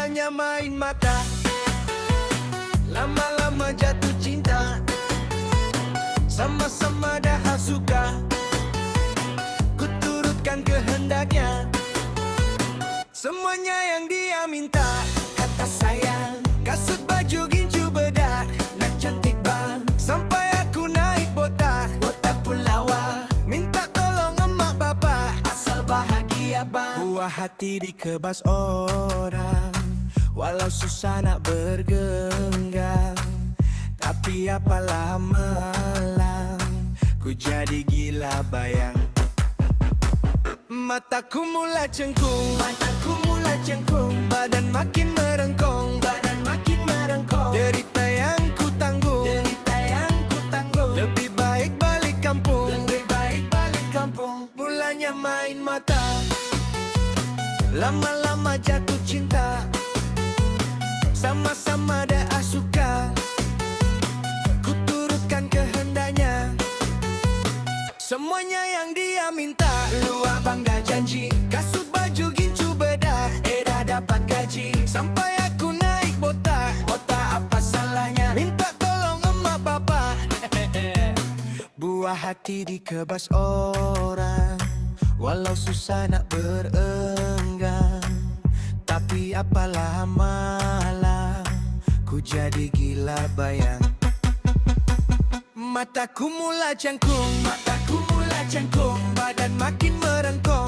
Mulanya main mata, lama-lama jatuh cinta, sama-sama dah suka, ku turutkan kehendaknya. Semuanya yang dia minta, kata sayang, kasut baju gincu bedak, nak cantik bang, sampai aku naik botak. Botak pun lawa, minta tolong emak bapak, asal bahagia bang. Buah hati dikebas orang, walau susah nak bergenggam, tapi apalah malam, ku jadi gila bayang. Mataku mula cengkung, badan makin merengkung, derita yang ku tanggung, lebih baik balik kampung, Mulanya main mata, lama-lama jatuh cinta, sama-sama dah suka, ku turutkan kehendaknya. Semuanya yang dia minta, lu abang dah janji, kasut baju gincu bedak, dah dapat gaji, sampai aku naik botak. Botak apa salahnya, minta tolong emak bapak. Buah hati dikebas orang, walau susah nak berenggang, tapi apalah malam, ku jadi gila bayang. Mataku mula cengkung, badan makin merengkung,